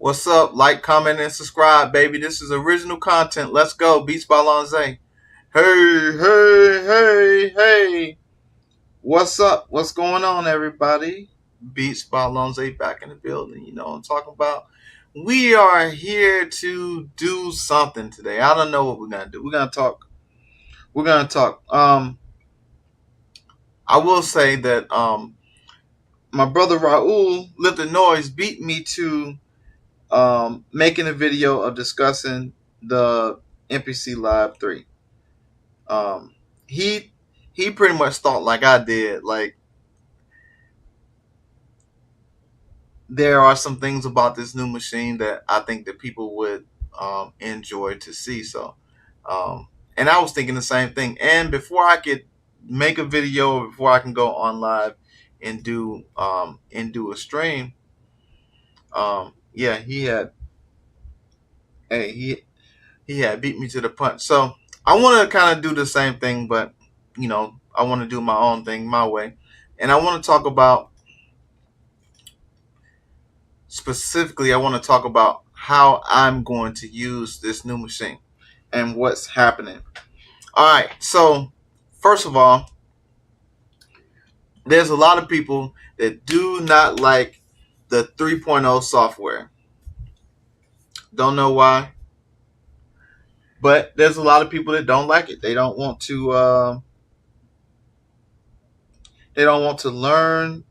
What's up? Like, comment, and subscribe, baby. This is original content. Let's go. Beats by Lonze. Hey. What's up? What's going on, everybody? Beats by Lonze back in the building. You know what I'm talking about? We are here to do something today. I don't know what we're going to do. We're going to talk. I will say that my brother Raul Lifted Noise beat me to making a video of discussing the MPC Live 3. Um, he he pretty much thought like I did. Like there are some things about this new machine that I think that people would enjoy to see. So, and I was thinking the same thing. And before I could make a video, before I can go on live and do a stream, yeah, hey, he had beat me to the punch. So I want to kind of do the same thing, but I want to do my own thing my way, and I want to talk about specifically. I want to talk about how I'm going to use this new machine and what's happening. All right. So first of all, there's a lot of people that do not like the 3.0 software. Don't know why, but there's a lot of people that don't like it. They don't want to. They don't want to learn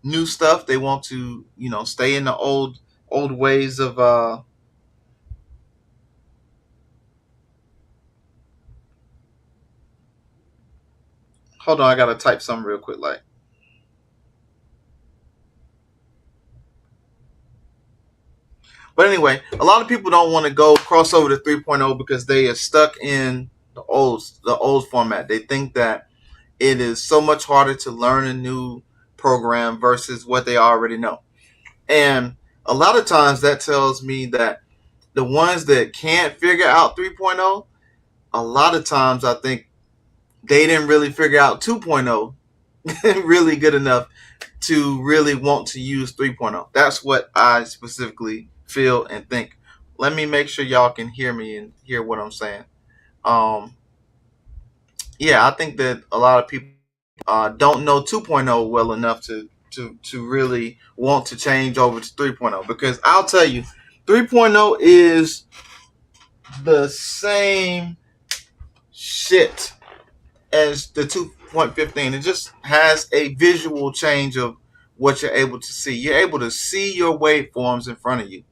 new stuff. They want to, stay in the old ways of hold on, I gotta type something real quick like. But anyway, a lot of people don't want to go cross over to 3.0 because they are stuck in the old format. They think that it is so much harder to learn a new program versus what they already know. And a lot of times that tells me that the ones that can't figure out 3.0, a lot of times I think they didn't really figure out 2.0 really good enough to really want to use 3.0. That's what I specifically feel and think. Let me make sure y'all can hear me and hear what I'm saying. Um, yeah, I think that a lot of people don't know 2.0 well enough to really want to change over to 3.0, because I'll tell you, 3.0 is the same shit as the 2.15. It just has a visual change of what you're able to see. You're able to see your waveforms in front of you.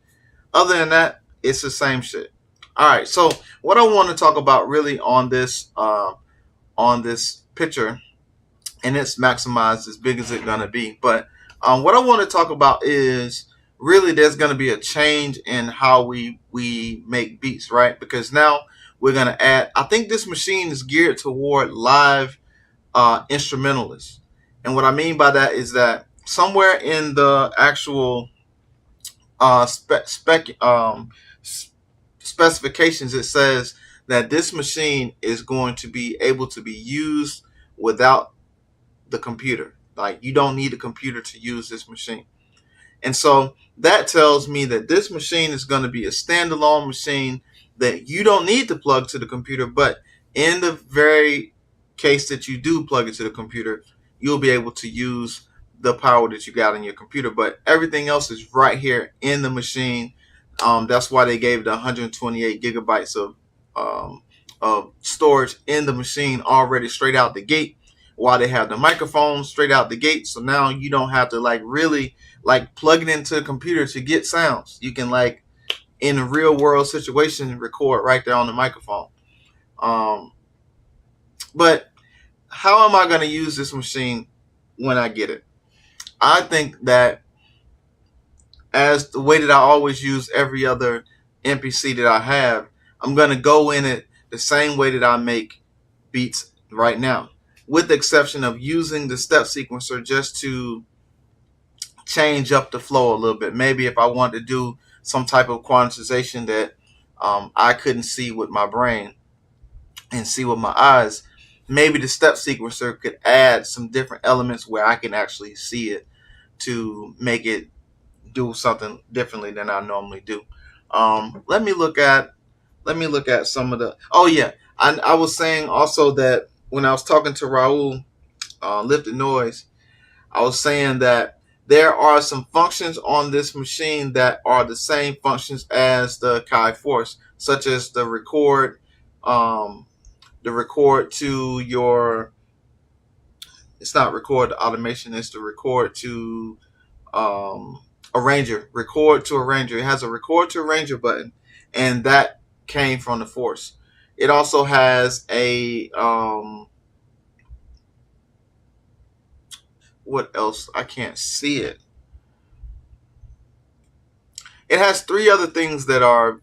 Other than that, it's the same shit. All right. So what I want to talk about really on this picture, and it's maximized as big as it's gonna be. But what I want to talk about is really there's gonna be a change in how we make beats, right? Because now we're gonna add. I think this machine is geared toward live instrumentalists, and what I mean by that is that somewhere in the actual specifications, it says that this machine is going to be able to be used without the computer. Like you don't need a computer to use this machine. And so that tells me that this machine is going to be a standalone machine that you don't need to plug to the computer. But in the very case that you do plug it to the computer, you'll be able to use the power that you got in your computer. But everything else is right here in the machine. That's why they gave the 128 gigabytes of storage in the machine already straight out the gate, while they have the microphone straight out the gate. So now you don't have to really plug it into a computer to get sounds. You can in a real world situation record right there on the microphone. But how am I going to use this machine when I get it? I think that as the way that I always use every other MPC that I have, I'm going to go in it the same way that I make beats right now, with the exception of using the step sequencer just to change up the flow a little bit. Maybe if I want to do some type of quantization that I couldn't see with my brain and see with my eyes, maybe the step sequencer could add some different elements where I can actually see it to make it do something differently than I normally do. Let me look at some of the. Oh yeah, I was saying also that when I was talking to Raul, Lifted Noise, I was saying that there are some functions on this machine that are the same functions as the Kai Force, such as um, the record to your. It's not record to automation. It's the record to um, arranger. Record to arranger. It has a record to arranger button, and that came from the Force. It also has a what else? I can't see it. It has three other things that are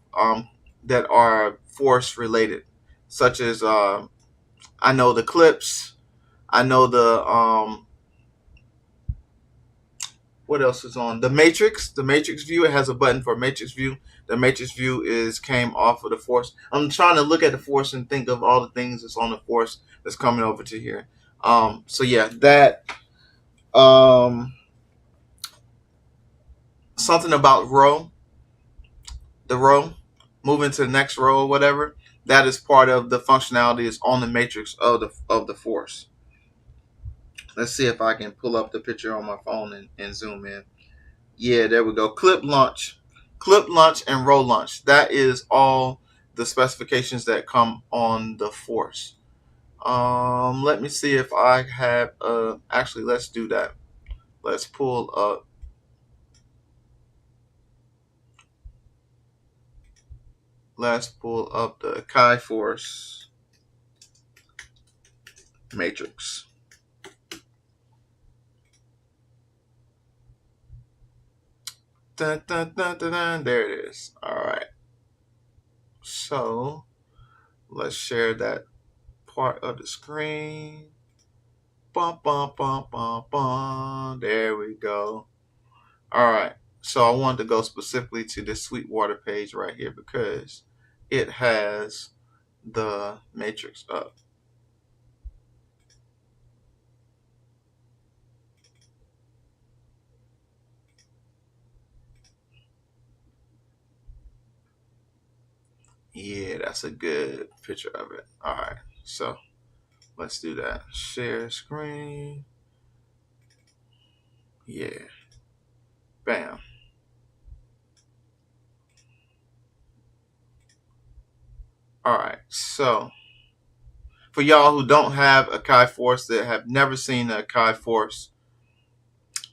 Force related, such as I know the clips. I know the what else is on the Matrix? The Matrix view. It has a button for Matrix view. The Matrix view is came off of the Force. I'm trying to look at the Force and think of all the things that's on the Force that's coming over to here. So yeah, that um, something about the row, moving to the next row or whatever. That is part of the functionality is on the Matrix of the Force. Let's see if I can pull up the picture on my phone and zoom in. Yeah, there we go. Clip launch, and roll launch. That is all the specifications that come on the Force. Let me see if I have. Actually, let's do that. Let's pull up. Let's pull up the Kai Force matrix. Dun, dun, dun, dun, dun. There it is. All right. So let's share that part of the screen. Bum, bum, bum, bum, bum. There we go. All right. So I wanted to go specifically to this Sweetwater page right here because it has the matrix up. Yeah, that's a good picture of it. All right. So let's do that. Share screen. Yeah. Bam. All right. So for y'all who don't have a Kai Force, that have never seen a Kai Force,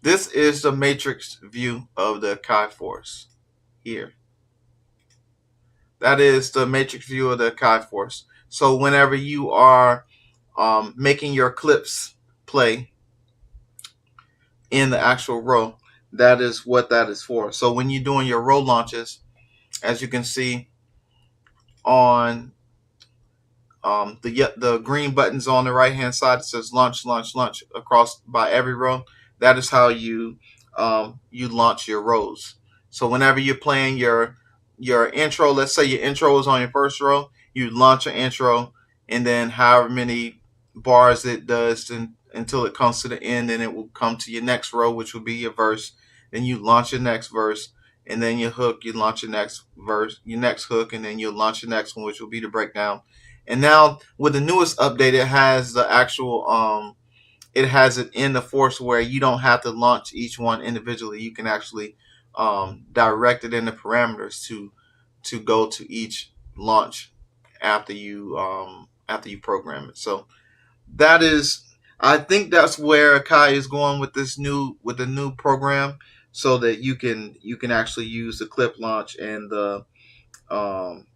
this is the matrix view of the Kai Force here. That is the matrix view of the Kai Force. So whenever you are making your clips play in the actual row, that is what that is for. So when you're doing your row launches, as you can see on the green buttons on the right hand side, it says launch, launch, launch across by every row. That is how you launch your rows. So whenever you're playing your intro, let's say your intro is on your first row, you launch an intro, and then however many bars it does until it comes to the end, and it will come to your next row, which will be your verse. Then you launch your next verse, and then your hook, you launch your next verse, your next hook, and then you launch your next one, which will be the breakdown. And now with the newest update, it has the actual it has it in the Force where you don't have to launch each one individually. You can actually direct it in the parameters to go to each launch after you program it. So that is, I think that's where Kai is going with the new program, so that you can actually use the clip launch and the um,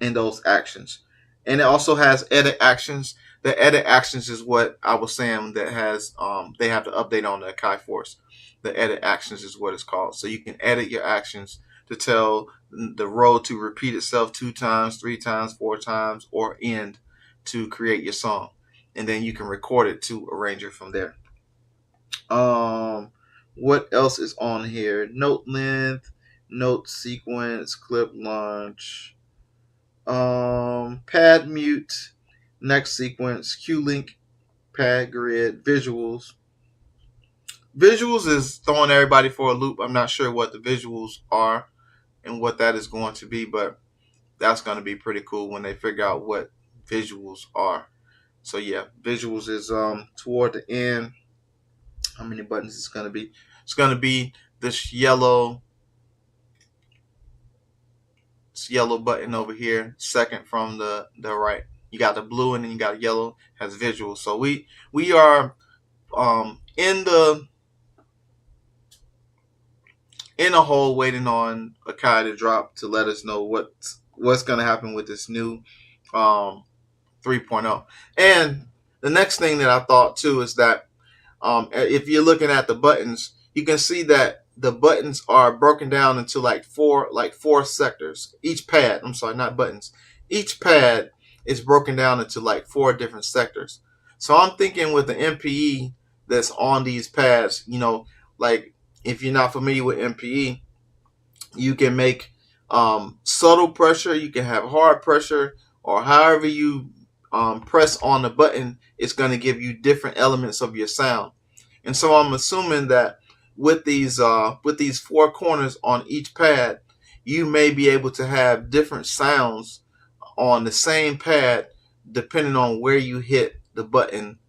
in those actions. And it also has edit actions. The edit actions is what I was saying that has they have to update on the Kai Force. The edit actions is what it's called. So you can edit your actions to tell the row to repeat itself 2 times, 3 times, 4 times, or end to create your song. And then you can record it to arranger from there. What else is on here? Note length, note sequence, clip launch, pad mute, next sequence, Q link, pad grid, visuals. Visuals is throwing everybody for a loop. I'm not sure what the visuals are and what that is going to be, but that's going to be pretty cool when they figure out what visuals are. So yeah, visuals is toward the end. How many buttons it's going to be? It's going to be this yellow button over here, second from the right. You got the blue and then you got yellow has visuals. So we are in a hole waiting on Akai to drop to let us know what's going to happen with this new 3.0. And the next thing that I thought too is that if you're looking at the buttons, you can see that the buttons are broken down into like four sectors. Each pad, I'm sorry, not buttons. Each pad is broken down into like 4 different sectors. So I'm thinking with the MPE that's on these pads, like if you're not familiar with MPE, you can make subtle pressure, you can have hard pressure, or however you press on the button, it's going to give you different elements of your sound. And so I'm assuming that with these 4 corners on each pad, you may be able to have different sounds on the same pad depending on where you hit the button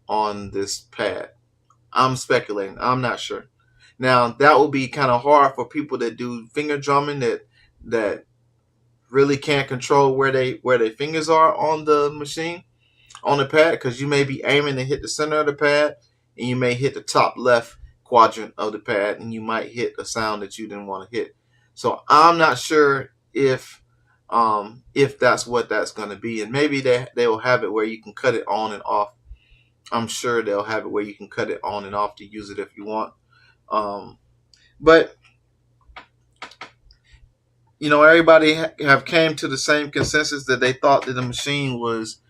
on this pad. I'm speculating. I'm not sure. Now that will be kind of hard for people that do finger drumming that really can't control where their fingers are on the machine, on the pad, because you may be aiming to hit the center of the pad and you may hit the top left quadrant of the pad and you might hit a sound that you didn't want to hit. So I'm not sure if that's what that's going to be, and maybe they will have it where you can cut it on and off. I'm sure they'll have it where you can cut it on and off to use it if you want. But everybody have came to the same consensus that they thought that the machine was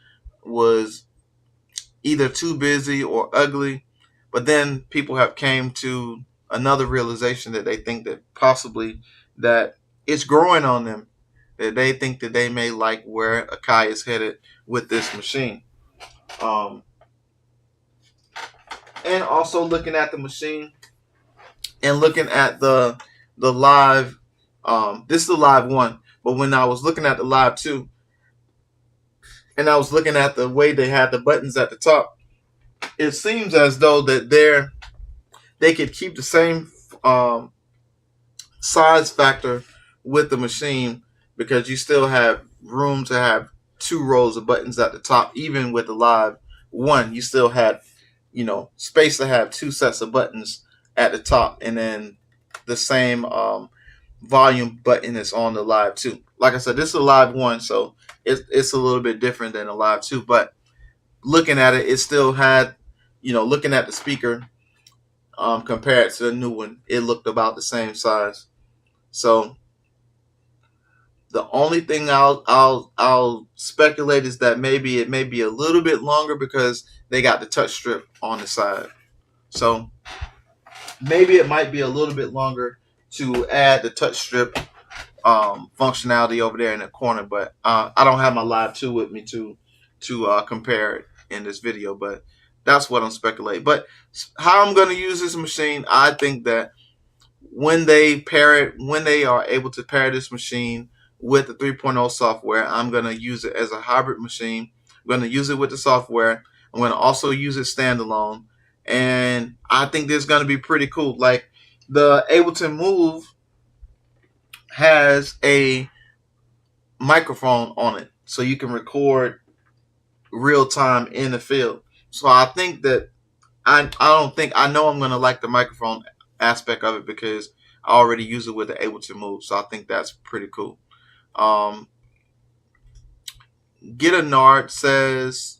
either too busy or ugly. But then people have came to another realization that they think that possibly that it's growing on them, that they think that they may like where Akai is headed with this machine. And also looking at the machine and looking at the live, this is the live one, but when I was looking at the live 2 and I was looking at the way they had the buttons at the top, it seems as though that they could keep the same size factor with the machine, because you still have room to have 2 rows of buttons at the top. Even with the live 1, you still had space to have 2 sets of buttons at the top, and then the same volume button is on the live 2. Like I said, this is a live 1, so it's a little bit different than a live 2, but looking at it, it still had, looking at the speaker compared to the new one, it looked about the same size. So the only thing I'll speculate is that maybe it may be a little bit longer because they got the touch strip on the side. So maybe it might be a little bit longer to add the touch strip functionality over there in the corner. But I don't have my live 2 with me to compare it in this video. But that's what I'm speculating. But how I'm going to use this machine, I think that when they are able to pair this machine with the 3.0 software, I'm going to use it as a hybrid machine. I'm going to use it with the software. I'm going to also use it standalone. And I think this is going to be pretty cool. Like the Ableton Move has a microphone on it, so you can record real time in the field. So I think that I know I'm going to like the microphone aspect of it because I already use it with the Ableton Move. So I think that's pretty cool. Get a Nard says,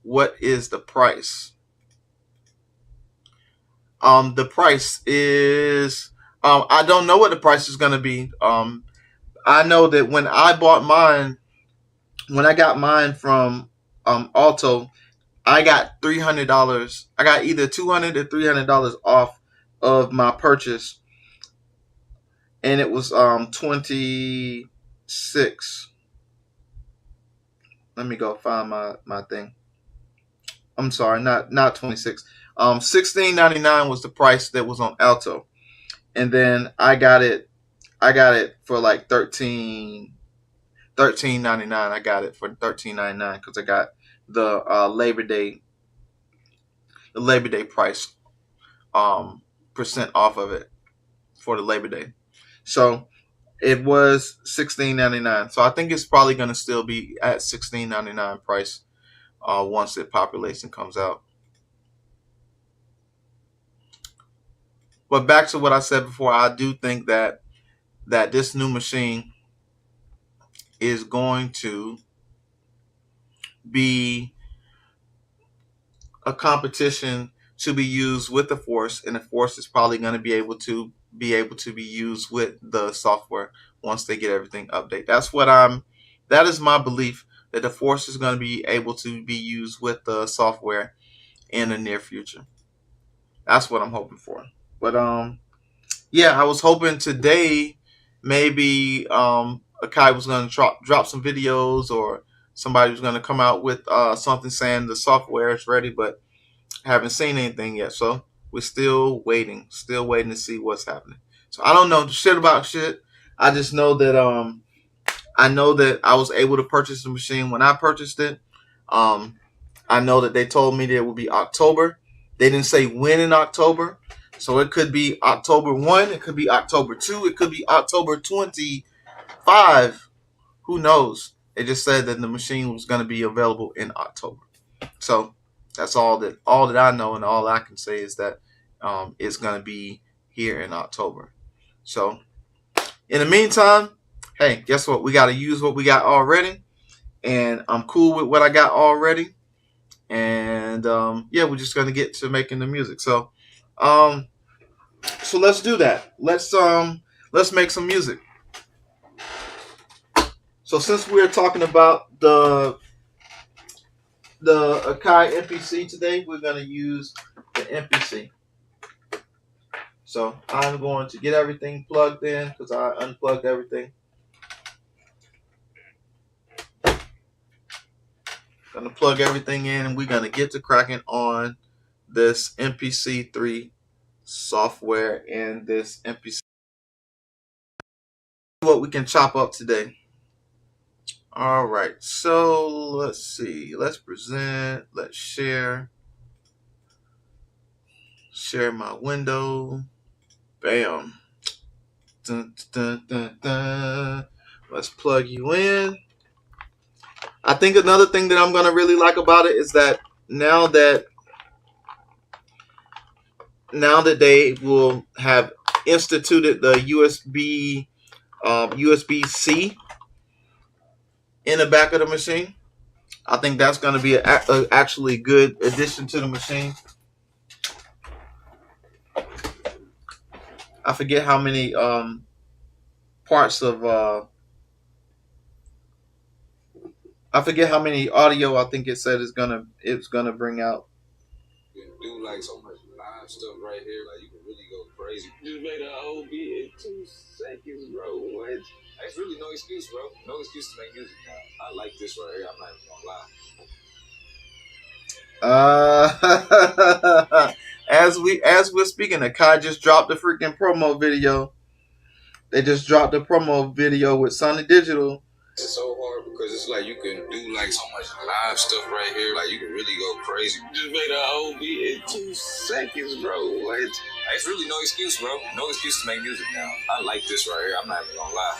what is the price? The price is, I don't know what the price is going to be. I know that when I got mine from Alto, I got $300. I got either $200 or $300 off of my purchase, and it was 26. Let me go find my thing. I'm sorry, not 26. $16.99 was the price that was on Alto, and then I got it for like $13.99. I got it for $13.99 because I got the Labor Day price percent off of it for the Labor Day. So it was $16.99. So I think it's probably going to still be at $16.99 price once the population comes out. But back to what I said before, I do think that this new machine is going to be a competition to be used with the Force, and the Force is probably going to be able to be used with the software once they get everything updated. That is my belief, that the Force is going to be able to be used with the software in the near future. That's what I'm hoping for. But yeah, I was hoping today maybe Akai was going to drop some videos, or somebody was going to come out with something saying the software is ready, but I haven't seen anything yet. So we're still waiting to see what's happening. So I don't know shit about shit. I just know that I was able to purchase the machine when I purchased it. I know that they told me that it would be October. They didn't say when in October. So it could be October 1, it could be October 2, it could be October 25. Who knows? They just said that the machine was going to be available in October. So that's all that I know, and all I can say is that it's going to be here in October. So in the meantime, hey, guess what? We got to use what we got already, and I'm cool with what I got already. And yeah, we're just going to get to making the music. So let's do that. Let's make some music. So since we're talking about the Akai MPC today, we're going to use the MPC. So I'm going to get everything plugged in because I unplugged everything. Going to plug everything in, and we're going to get to cracking on this MPC3 software and this MPC. What we can chop up today. All right, so let's see. Let's present. Let's share my window. Bam. Dun, dun, dun, dun. Let's plug you in. I think another thing that I'm gonna really like about it is that now that they will have instituted the USB-C in the back of the machine, I think that's going to be a actually good addition to the machine. I forget how many parts of I forget how many audio I think it said it's gonna bring out. You can do like so much live stuff right here, like you can really go crazy. Just made a whole beat in 2 seconds, bro. What? There's really no excuse, bro. No excuse to make music now. I like this right here. I'm not even gonna lie. As we're speaking, Akai just dropped the freaking promo video. They just dropped the promo video with Sony Digital. It's so hard because it's like you can do like so much live stuff right here, like you can really go crazy. Just made a whole beat in 2 seconds, bro. What? There's really no excuse, bro. No excuse to make music now. I like this right here. I'm not even gonna lie.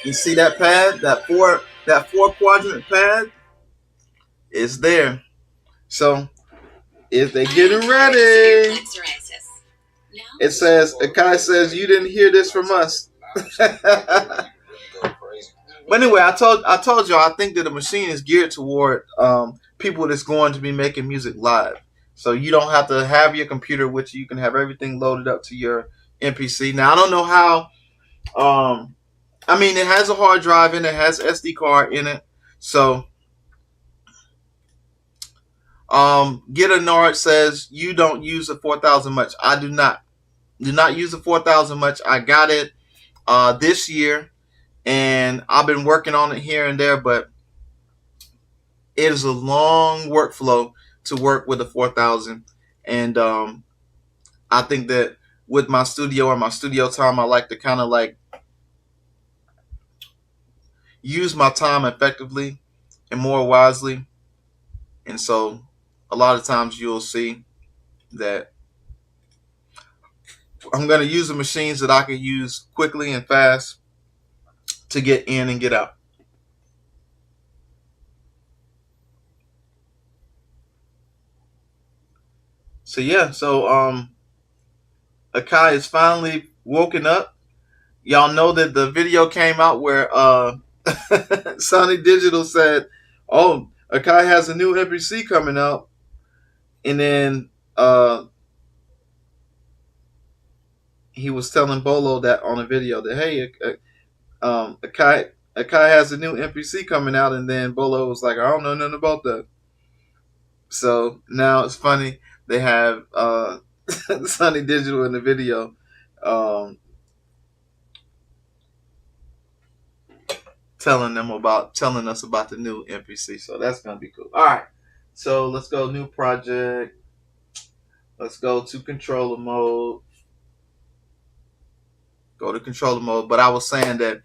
You see that pad? That four quadrant pad is there. So if they getting ready, it says Akai says you didn't hear this from us. But anyway, I told y'all I think that the machine is geared toward people that's going to be making music live. So you don't have to have your computer with you. You can have everything loaded up to your MPC. Now I don't know how. I mean, it has a hard drive in it, has SD card in it. So Get a Nard says you don't use the 4000 much. I do not use the 4000 much. I got it this year, and I've been working on it here and there, but it is a long workflow to work with a 4000, and I think that with my studio or my studio time, I like to kind of like use my time effectively and more wisely. And so a lot of times you'll see that I'm going to use the machines that I can use quickly and fast to get in and get out. So yeah, so Akai is finally woken up. Y'all know that the video came out where Sony Digital said, "Oh, Akai has a new MPC coming out," and then he was telling Bolo that on a video that, "Hey, Akai has a new MPC coming out," and then Bolo was like, "I don't know nothing about that." So now it's funny they have Sony Digital in the video. Telling us about the new MPC. So that's gonna be cool. All right. So let's go new project. Let's go to controller mode. Go to controller mode. But I was saying that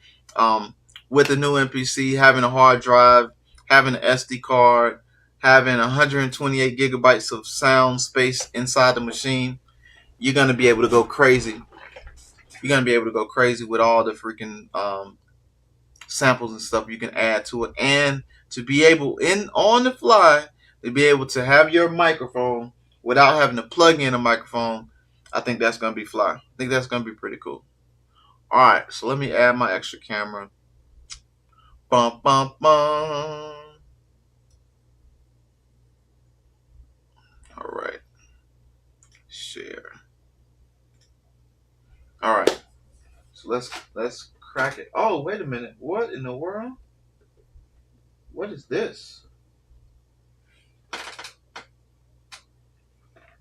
with the new MPC, having a hard drive, having an SD card, having 128 gigabytes of sound space inside the machine, you're gonna be able to go crazy. You're gonna be able to go crazy with all the freaking samples and stuff you can add to it, and to be able on the fly to be able to have your microphone without having to plug in a microphone. I think that's gonna be fly. I think that's gonna be pretty cool. All right, so let me add my extra camera. Bum bum bum. All right, share. All right, so let's crack it. Oh, wait a minute. What in the world? What is this?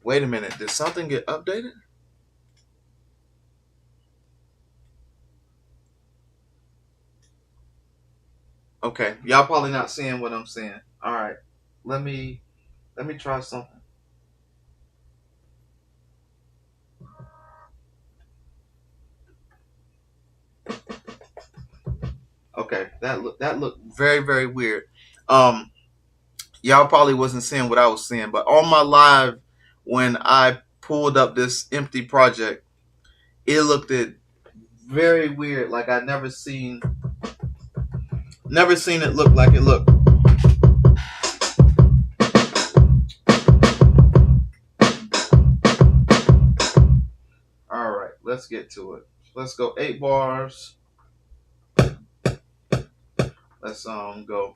Wait a minute. Did something get updated? Okay, y'all probably not seeing what I'm saying. All right, let me try something. Okay, that looked very, very weird. Y'all probably wasn't seeing what I was seeing, but on my live when I pulled up this empty project, it looked very weird. Like I never seen it look like it looked. All right, let's get to it. Let's go 8 bars. Let's go.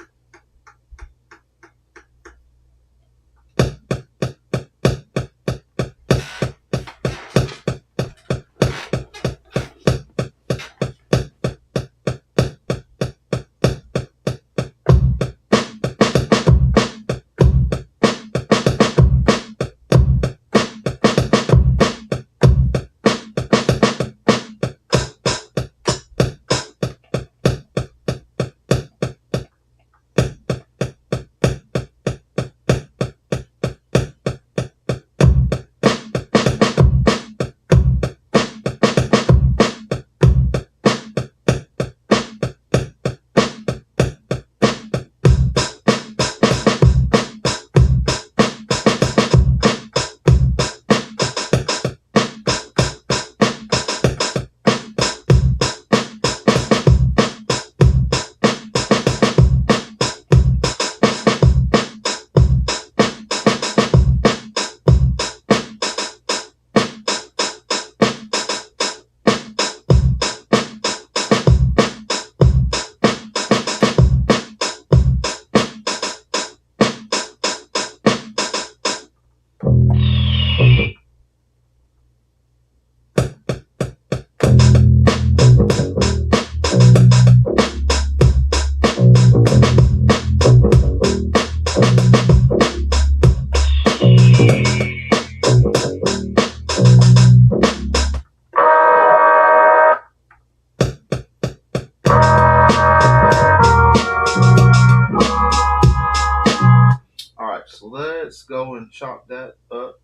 let's go and chop that up.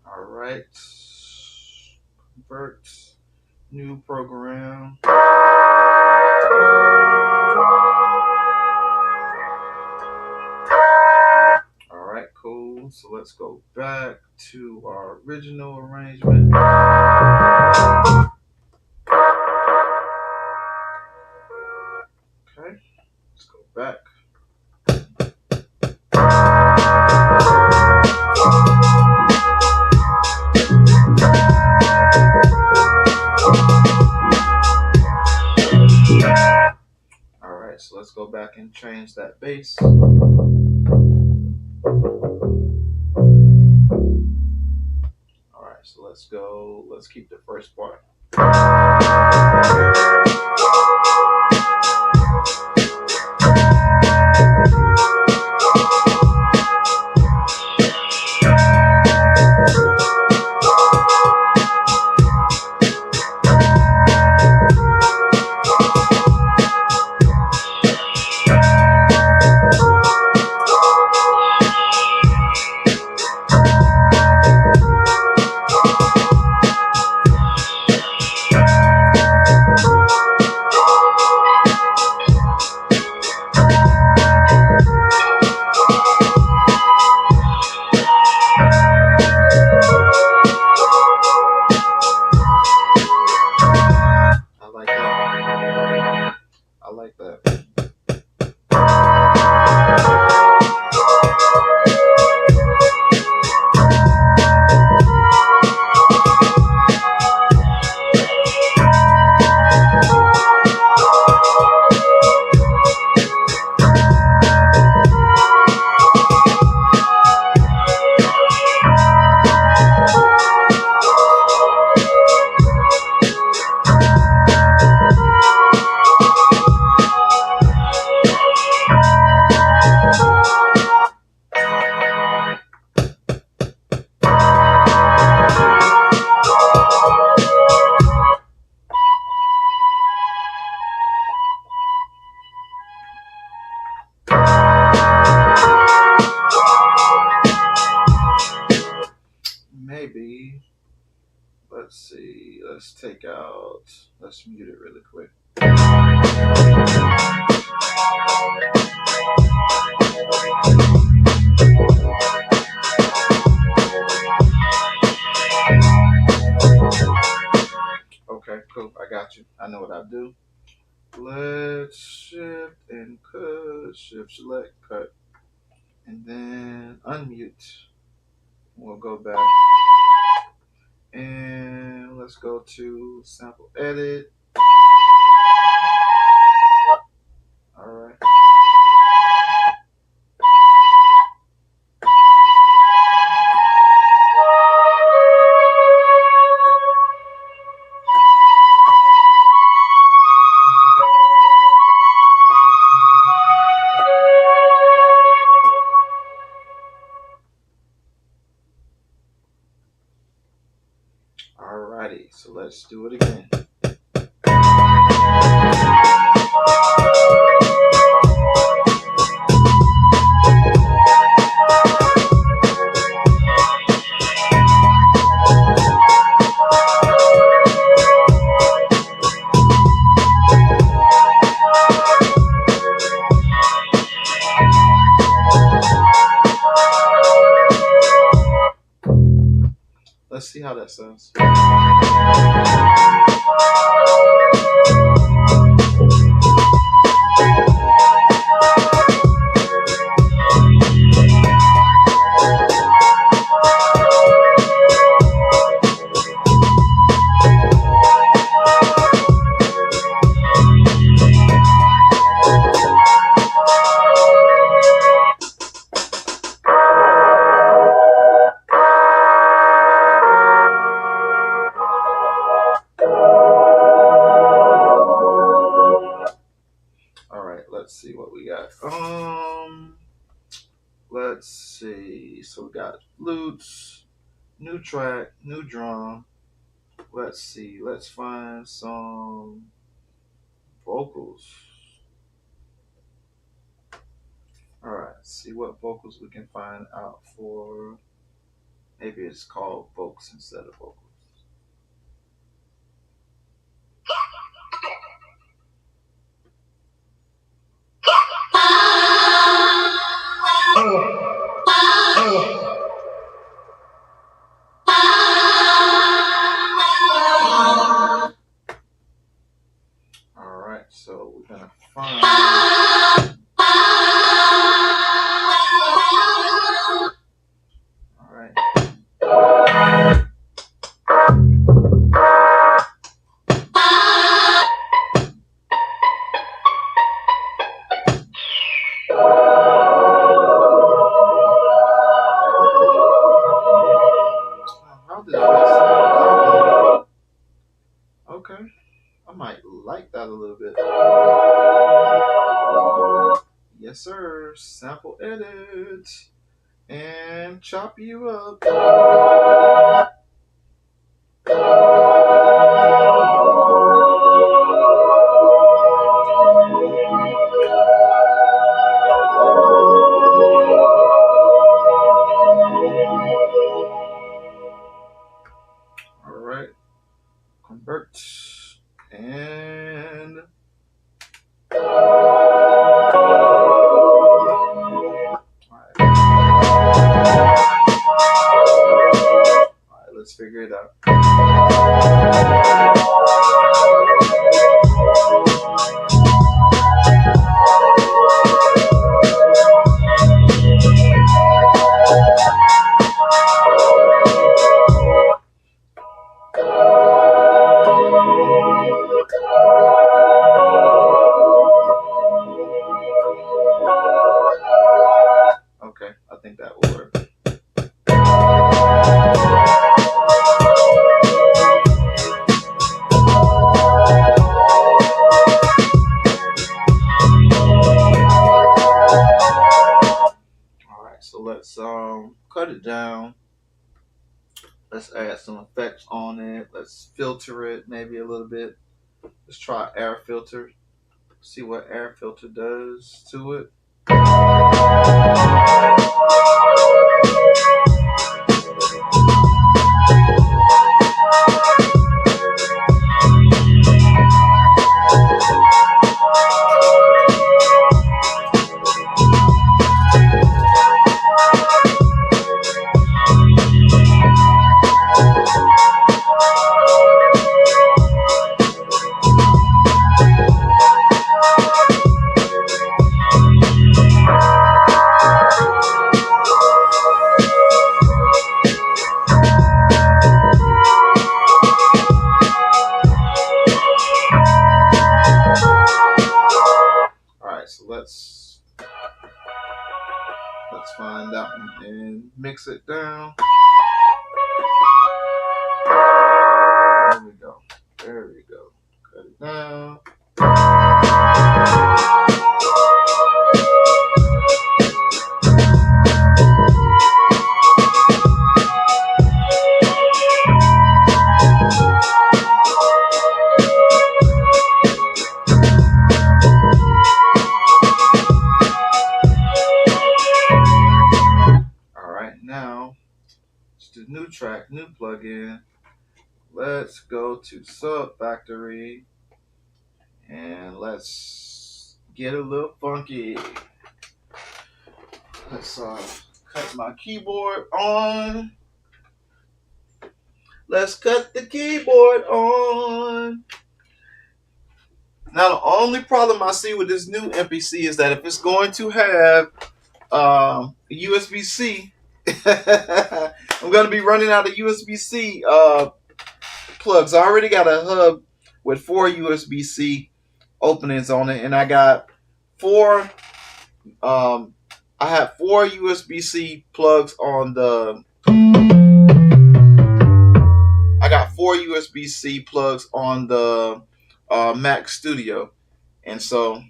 All right. Convert. New program. All right, cool. So let's go back to our original arrangement. Okay, let's go back. All right, so let's go back and change that bass. All right, so let's go. Let's keep the first part. I like that. Maybe, let's see, let's mute it really quick. Okay, cool, I got you. I know what I'll do. Let's shift and cut, shift, select, cut, and then unmute. We'll go back and let's go to sample edit. All right. Alrighty, so let's do it again. Let's see how that sounds. loops, new track, new drum. Let's see. Let's find some vocals. All right. See what vocals we can find out for. Maybe it's called vocals instead of vocals. All right. So we're gonna find. All right. How did I miss that? Okay. I might like that a little bit. Yes, sir. Sample edit and chop you up. All right. Convert and. Alright, let's figure it out. Okay, I think that will work. Alright, so let's cut it down. Let's add some effects on it. Let's filter it maybe a little bit. Let's try air filter. See what air filter does to it. Alright, so let's find that one and mix it down. There we go. There we go. Cut it down. Alright, now let's do new track, new plugin. Let's go to Sub Factory and let's get a little funky. Let's cut my keyboard on. Let's cut the keyboard on. Now the only problem I see with this new MPC is that if it's going to have USB-C, I'm going to be running out of USB-C plugs. I already got a hub with 4 USB-C openings on it, and I got 4 I have 4 USB-C plugs on the I got 4 USB-C plugs on the Mac Studio, and so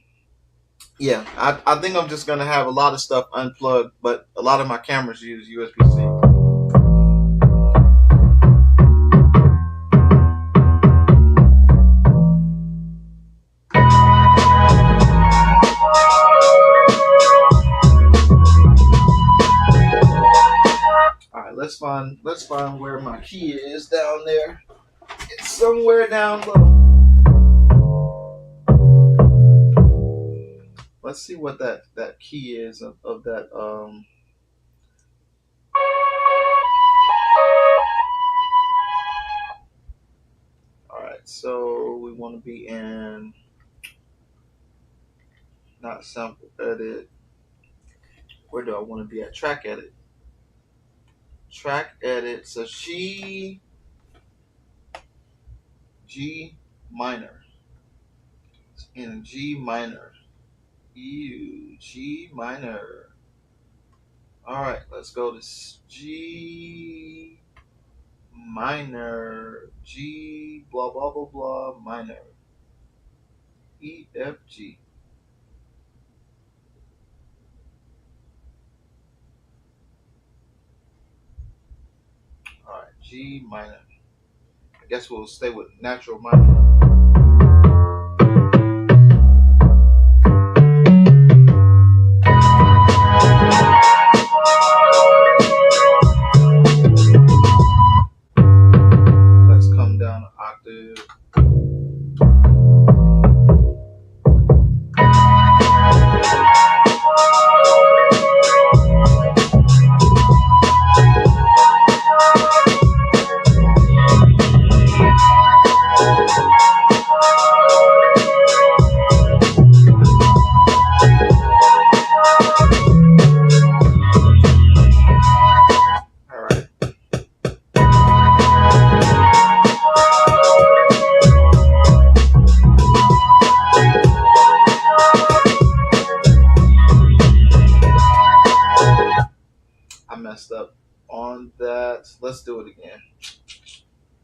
yeah, I think I'm just gonna have a lot of stuff unplugged, but a lot of my cameras use USB-C. find where my key is down there. It's somewhere down low. Let's see what that key is of that. All right, so we want to be in not sample edit. Where do I want to be at? Track edit. Track edit. So G minor. It's in G minor. G minor. All right, let's go to G minor. G blah blah blah blah minor. E F G. All right, G minor. I guess we'll stay with natural minor. Let's come down an octave. Messed up on that. Let's do it again.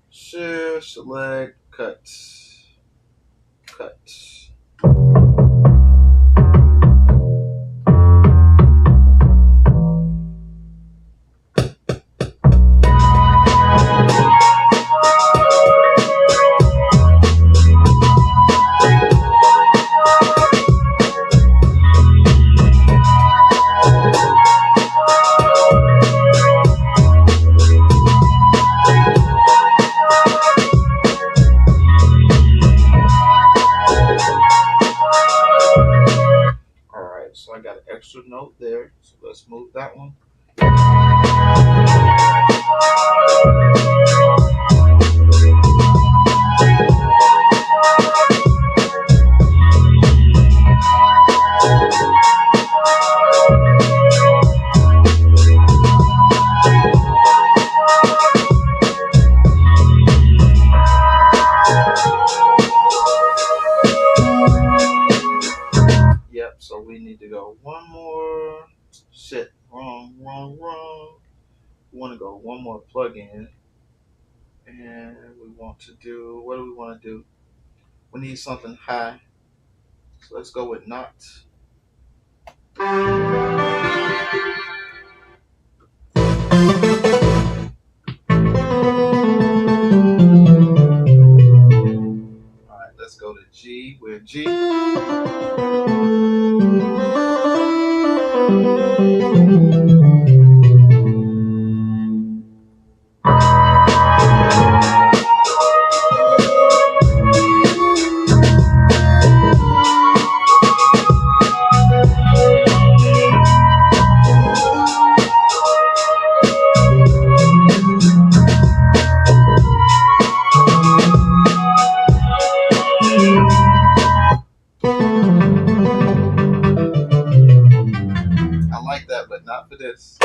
Shift, select, cut. So I got an extra note there. So let's move that one. So we need to go one more. Shit, wrong. We want to go one more plug-in. And we want to do, what do we want to do? We need something high. So let's go with not. Alright, let's go to G. We're G. I like that, but not for this.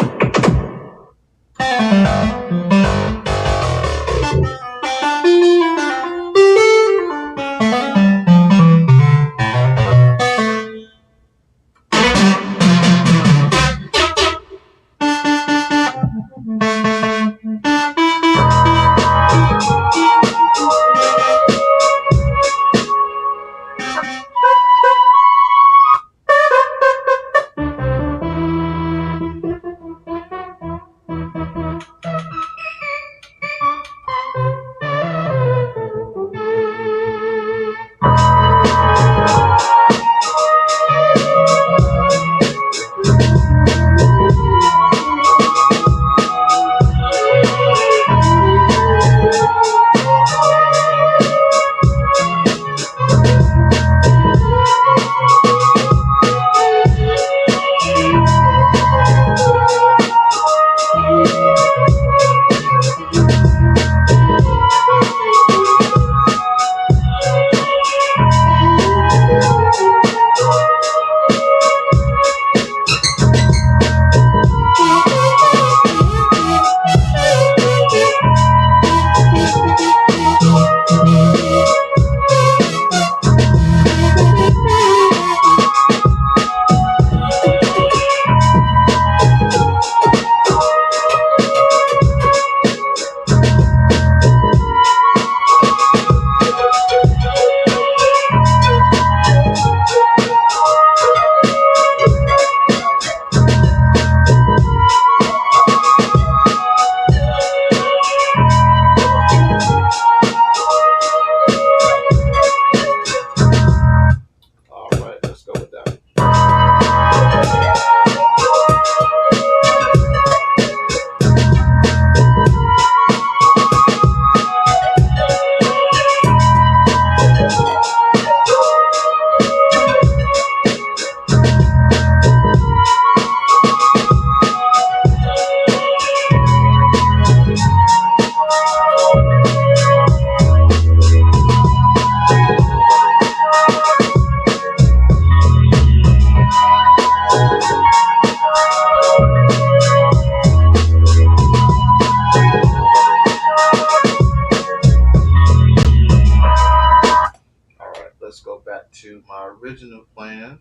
to my original plan.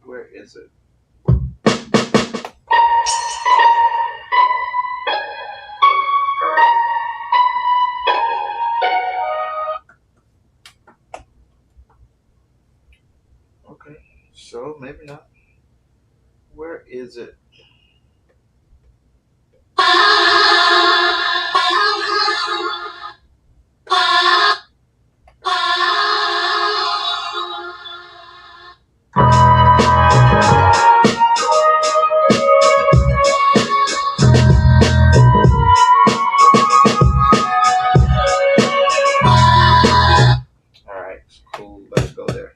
Where is it? Okay, so maybe not. Where is it? All right, cool. Let's go there.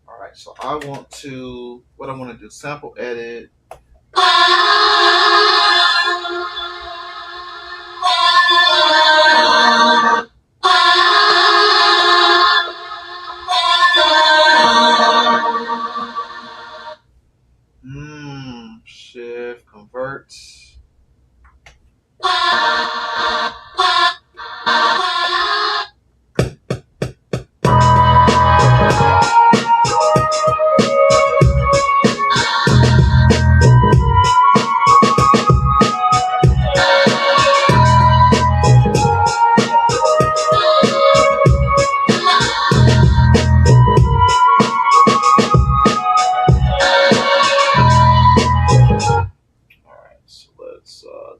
All right, so I want to, what I want to do, sample edit. Shift, convert.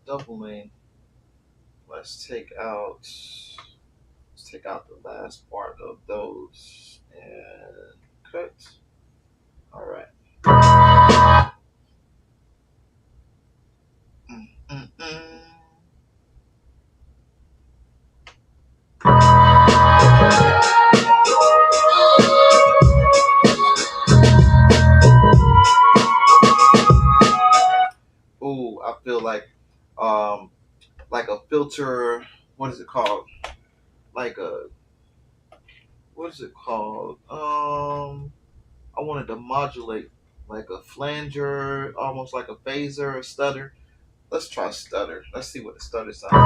Double lane. Let's take out the last part of those and cut. All right. Ooh, I feel like a filter. What is it called? Like a, what is it called? I wanted to modulate like a flanger, almost like a phaser, a stutter. Let's try stutter. Let's see what the stutter sounds like.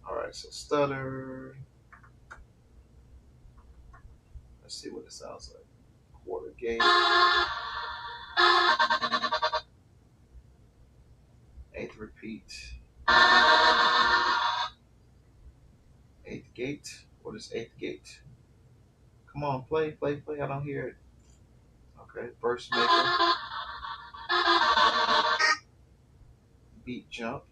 All right, so stutter. Let's see what it sounds like. Quarter gate. Eighth repeat. Eighth gate. What is eighth gate? Come on, play. I don't hear it. Okay, verse maker. Beat jump.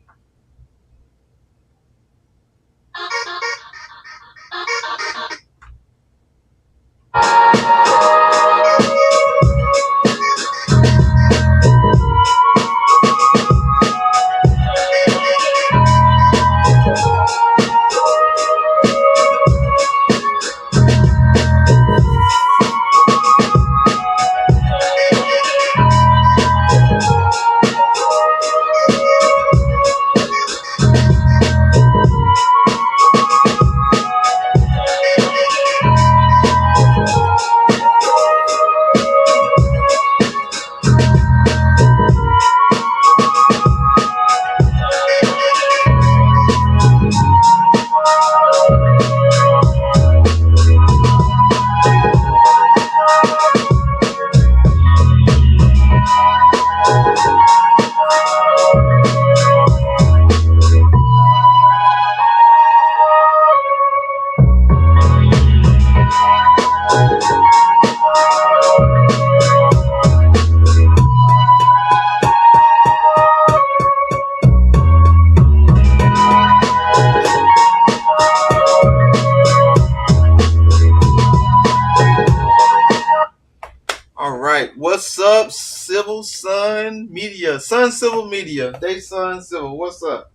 What's up, Civil Sun Media? Sun Civil Media. Day Sun Civil. What's up?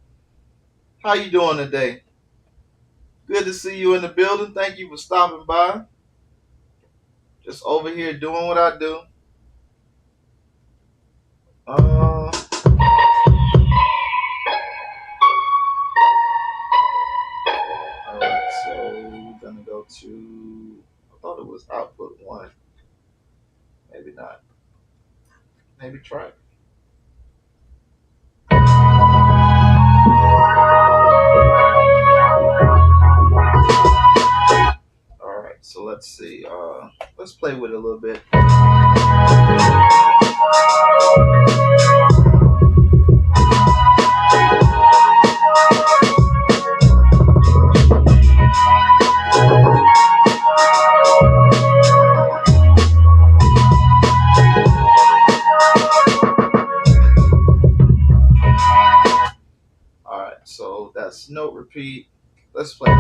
How you doing today? Good to see you in the building. Thank you for stopping by. Just over here doing what I do. All right, so we're gonna go to. I thought it was output one. Maybe not. Maybe try. All right, so let's see. Let's play with it a little bit. All right, so that's note repeat. Let's play.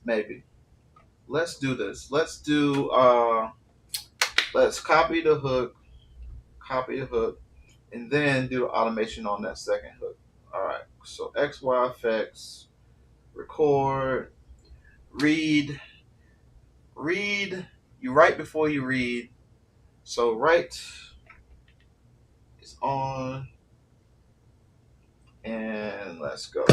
Maybe. Let's do this. Let's copy the hook, and then do automation on that second hook. All right. So XY effects, record, read, read. You write before you read. So write is on, and let's go.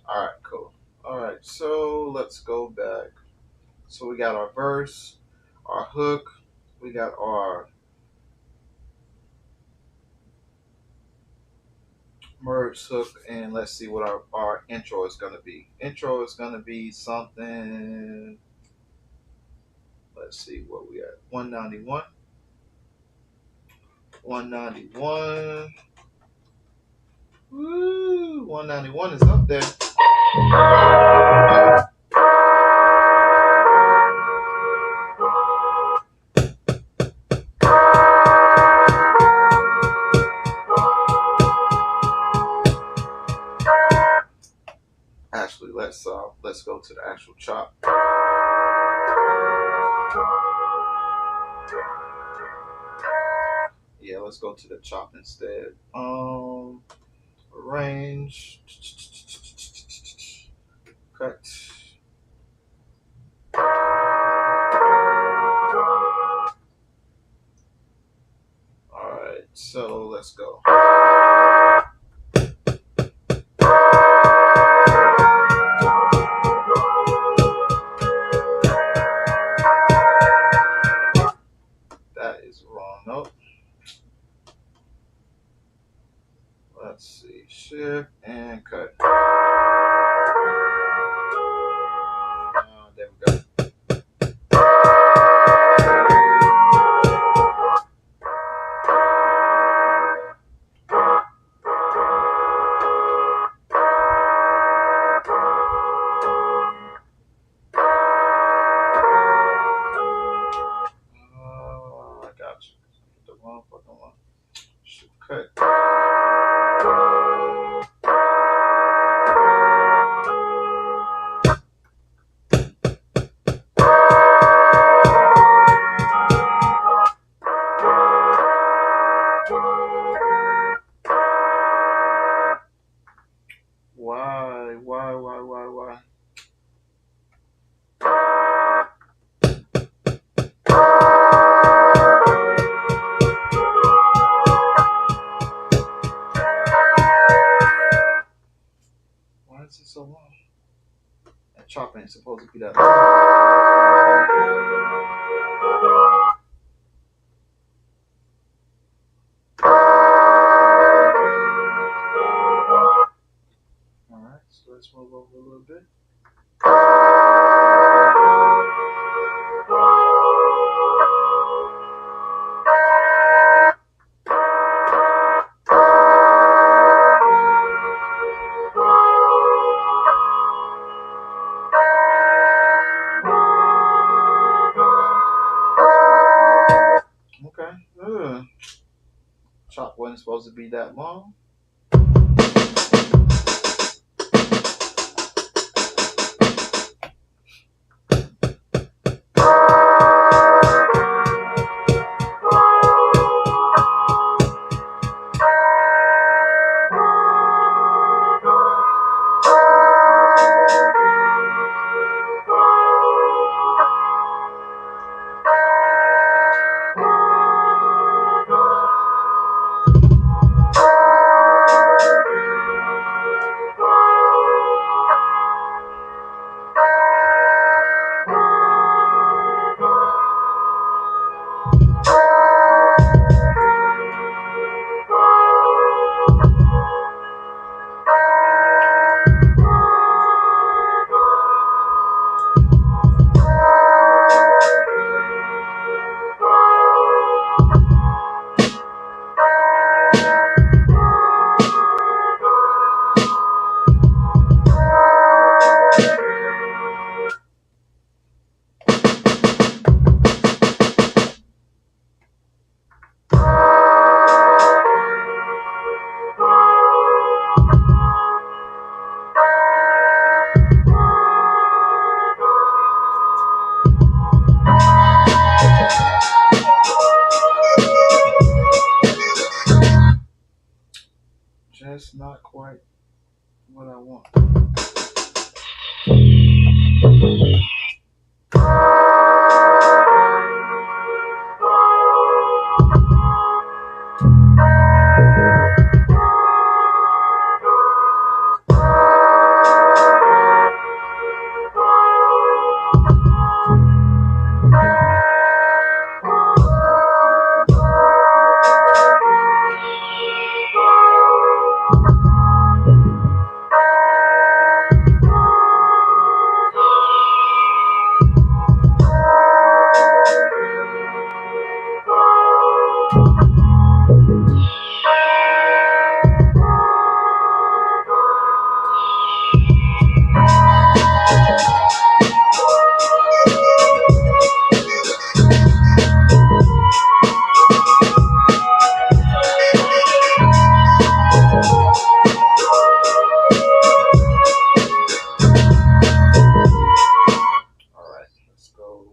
All right, cool. All right, so let's go back. So we got our verse, our hook, we got our merge hook, and let's see what our intro is going to be. Intro is going to be something. Let's see what we at. 191. 191. Woo! 191 is up there. Actually, let's go to the actual chop. Yeah, let's go to the chop instead. Arrange. Cut. Alright, so let's go. That is wrong note. Let's see. Shift and cut. There we go. I got you. The wrong fucking one. Shift cut. to be that loud. Alright, so let's move over a little bit. Okay. Chop wasn't supposed to be that long. Just not quite what I want.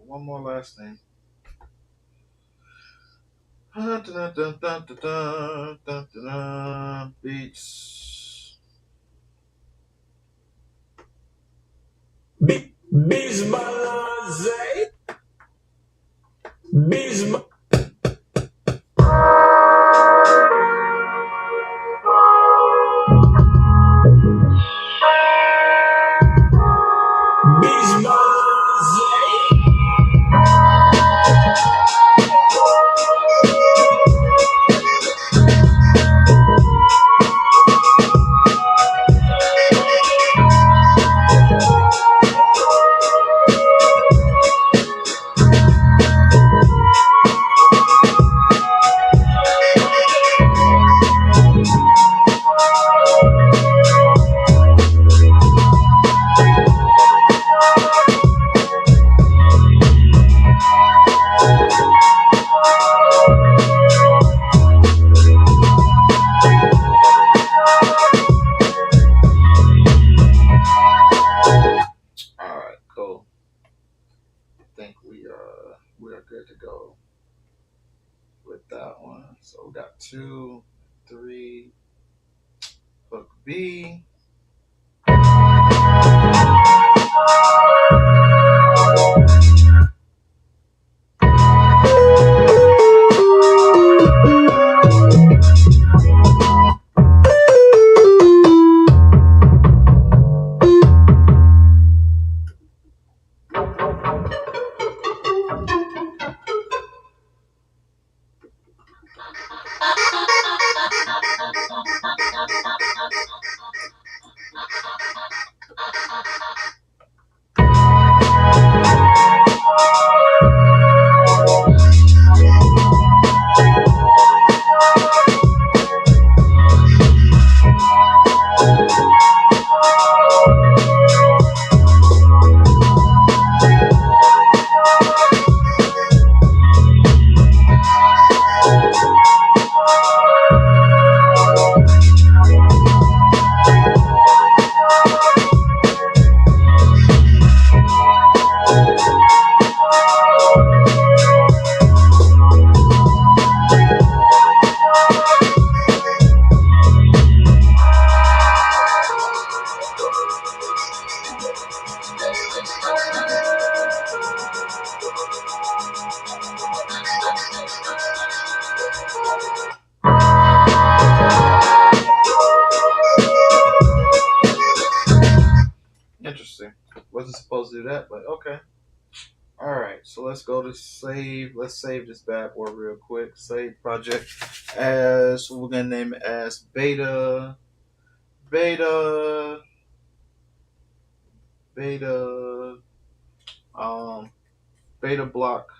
One more last thing. Beats. Bismalaze. Bismalaze. Good to go with that one. So we got 2, 3, hook B. let's go to save. Let's save this bad boy real quick. Save project as we're gonna name it as beta beta block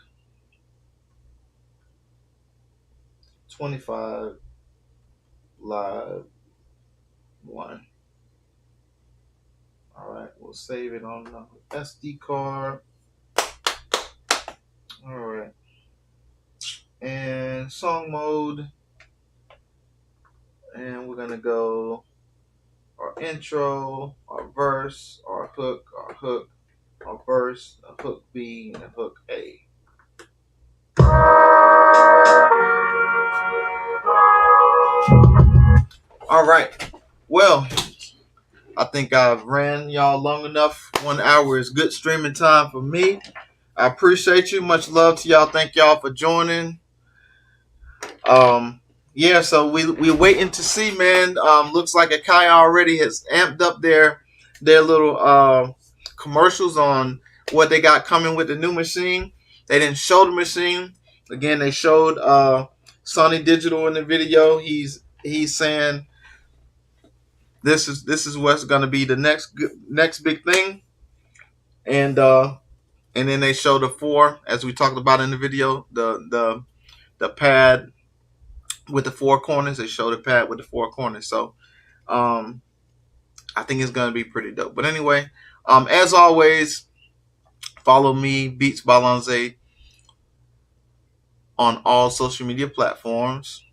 25 live 1. All right, we'll save it on the SD card. All right, and song mode, and we're gonna go our intro, our verse, our hook, our verse, a hook B, and a hook A. All right, well, I think I've ran y'all long enough. 1 hour is good streaming time for me. I appreciate you. Much love to y'all. Thank y'all for joining. Yeah, so we're waiting to see, man. Looks like Akai already has amped up their little commercials on what they got coming with the new machine. They didn't show the machine. Again, they showed Sony Digital in the video. He's saying this is what's going to be the next big thing, and then they show the 4, as we talked about in the video, the pad with the 4 corners. They show the pad with the 4 corners. So I think it's going to be pretty dope. But anyway, as always, follow me, Beats by Lonze, on all social media platforms.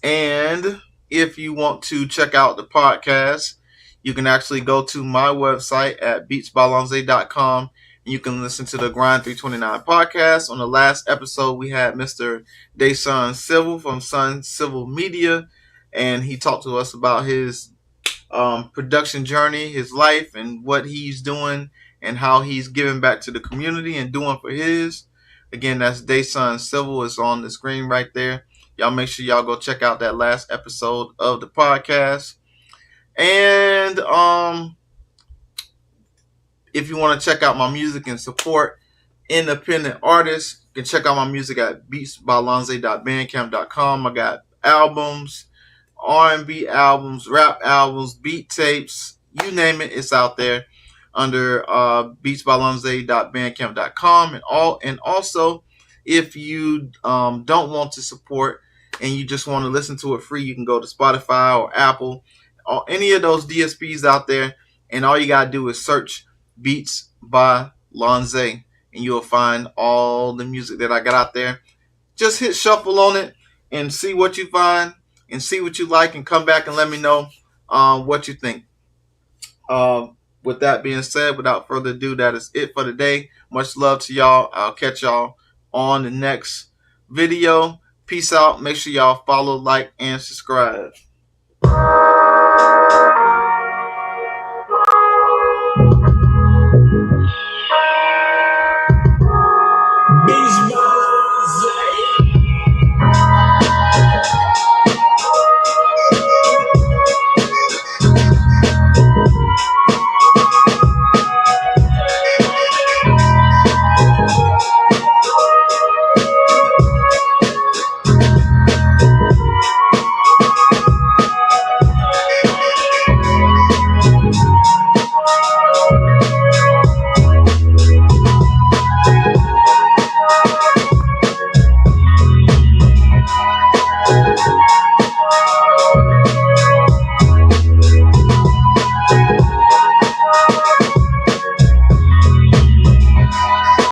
And if you want to check out the podcast, you can actually go to my website at beatsbylonze.com. You can listen to the Grind 329 podcast. On the last episode, we had Mr. Dason Civil from Sun Civil Media, and he talked to us about his production journey, his life, and what he's doing, and how he's giving back to the community and doing for his. Again, that's Dason Civil. It's on the screen right there. Y'all make sure y'all go check out that last episode of the podcast. And if you want to check out my music and support independent artists, you can check out my music at beatsbylonze.bandcamp.com. I got albums, R&B albums, rap albums, beat tapes, you name it, it's out there under beatsbylonze.bandcamp.com. And also, if you don't want to support and you just want to listen to it free, you can go to Spotify or Apple or any of those DSPs out there, and all you gotta do is search Beats by Lonze, and you'll find all the music that I got out there. Just hit shuffle on it and see what you find and see what you like, and come back and let me know what you think. With that being said, without further ado, that is it for today. Much love to y'all. I'll catch y'all on the next video. Peace out. Make sure y'all follow, like, and subscribe.